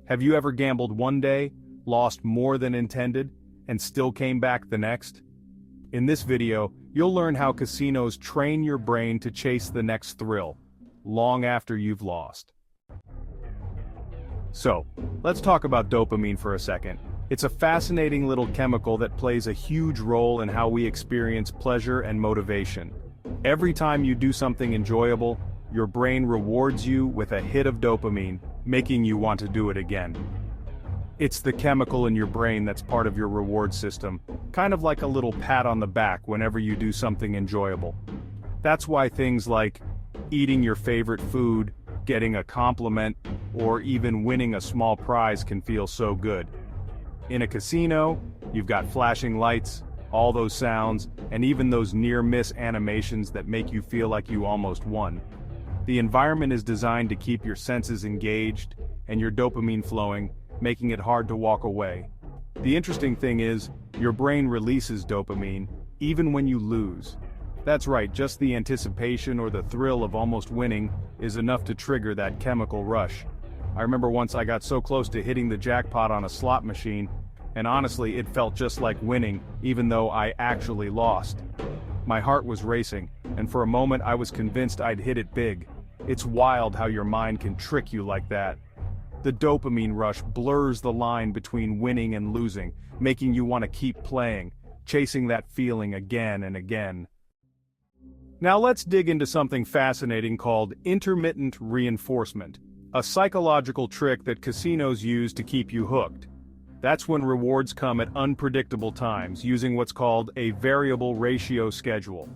Have you ever gambled one day, lost more than intended, and still came back the next? In this video, you'll learn how casinos train your brain to chase the next thrill, long after you've lost. So, let's talk about dopamine for a second. It's a fascinating little chemical that plays a huge role in how we experience pleasure and motivation. Every time you do something enjoyable, your brain rewards you with a hit of dopamine, making you want to do it again. It's the chemical in your brain that's part of your reward system, kind of like a little pat on the back whenever you do something enjoyable. That's why things like eating your favorite food, getting a compliment, or even winning a small prize can feel so good. In a casino, you've got flashing lights, all those sounds, and even those near-miss animations that make you feel like you almost won. The environment is designed to keep your senses engaged and your dopamine flowing, making it hard to walk away. The interesting thing is, your brain releases dopamine, even when you lose. That's right, just the anticipation or the thrill of almost winning is enough to trigger that chemical rush. I remember once I got so close to hitting the jackpot on a slot machine, and honestly it felt just like winning, even though I actually lost. My heart was racing, and for a moment I was convinced I'd hit it big. It's wild how your mind can trick you like that. The dopamine rush blurs the line between winning and losing, making you want to keep playing, chasing that feeling again and again. Now let's dig into something fascinating called intermittent reinforcement, a psychological trick that casinos use to keep you hooked. That's when rewards come at unpredictable times, using what's called a variable ratio schedule.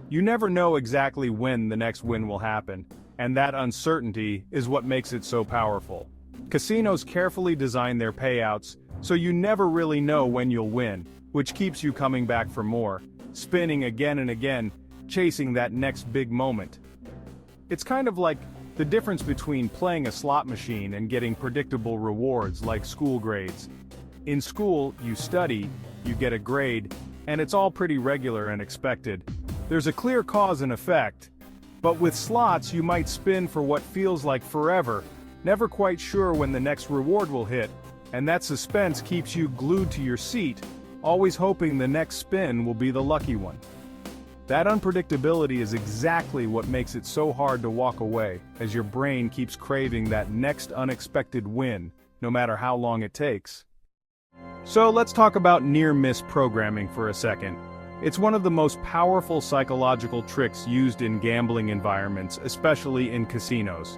You never know exactly when the next win will happen, and that uncertainty is what makes it so powerful. Casinos carefully design their payouts, so you never really know when you'll win, which keeps you coming back for more, spinning again and again, chasing that next big moment. It's kind of like the difference between playing a slot machine and getting predictable rewards like school grades. In school, you study, you get a grade, and it's all pretty regular and expected. There's a clear cause and effect. But with slots, you might spin for what feels like forever, never quite sure when the next reward will hit, and that suspense keeps you glued to your seat, always hoping the next spin will be the lucky one. That unpredictability is exactly what makes it so hard to walk away, as your brain keeps craving that next unexpected win, no matter how long it takes. So let's talk about near-miss programming for a second. It's one of the most powerful psychological tricks used in gambling environments, especially in casinos.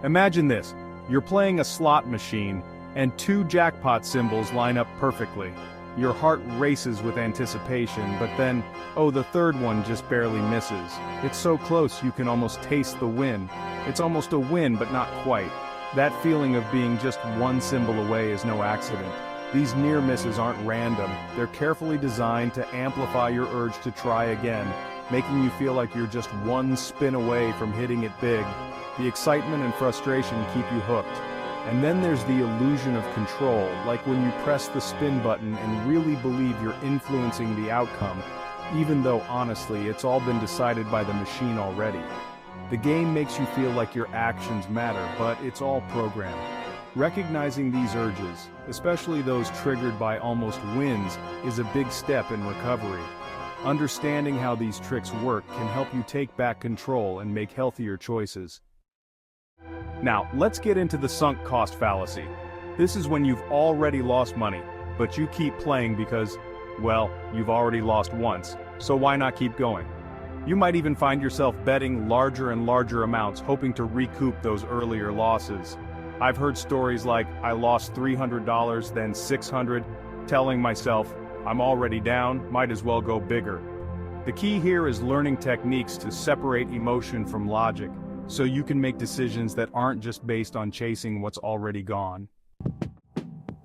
Imagine this, you're playing a slot machine, and two jackpot symbols line up perfectly. Your heart races with anticipation, but then, the third one just barely misses. It's so close you can almost taste the win. It's almost a win, but not quite. That feeling of being just one symbol away is no accident. These near misses aren't random, they're carefully designed to amplify your urge to try again, making you feel like you're just one spin away from hitting it big. The excitement and frustration keep you hooked. And then there's the illusion of control, like when you press the spin button and really believe you're influencing the outcome, even though honestly it's all been decided by the machine already. The game makes you feel like your actions matter, but it's all programmed. Recognizing these urges, especially those triggered by almost wins, is a big step in recovery. Understanding how these tricks work can help you take back control and make healthier choices. Now, let's get into the sunk cost fallacy. This is when you've already lost money, but you keep playing because, well, you've already lost once, so why not keep going? You might even find yourself betting larger and larger amounts, hoping to recoup those earlier losses. I've heard stories like, I lost $300, then $600, telling myself, I'm already down, might as well go bigger. The key here is learning techniques to separate emotion from logic, so you can make decisions that aren't just based on chasing what's already gone.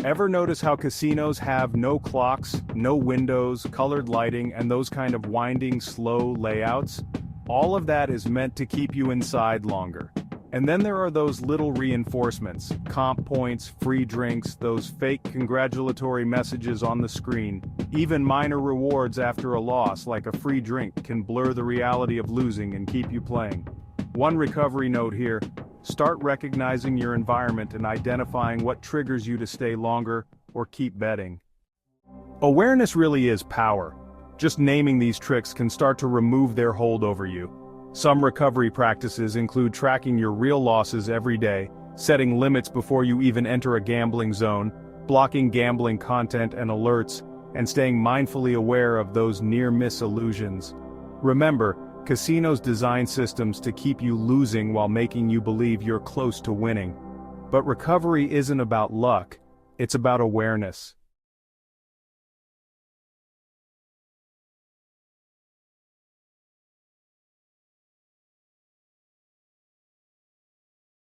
Ever notice how casinos have no clocks, no windows, colored lighting, and those kind of winding, slow layouts? All of that is meant to keep you inside longer. And then there are those little reinforcements, comp points, free drinks, those fake congratulatory messages on the screen. Even minor rewards after a loss, like a free drink, can blur the reality of losing and keep you playing. One recovery note here, Start recognizing your environment and identifying what triggers you to stay longer or keep betting. Awareness really is power. Just naming these tricks can start to remove their hold over you. Some recovery practices include tracking your real losses every day, setting limits before you even enter a gambling zone, blocking gambling content and alerts, and staying mindfully aware of those near-miss illusions. Remember, casinos design systems to keep you losing while making you believe you're close to winning. But recovery isn't about luck, it's about awareness.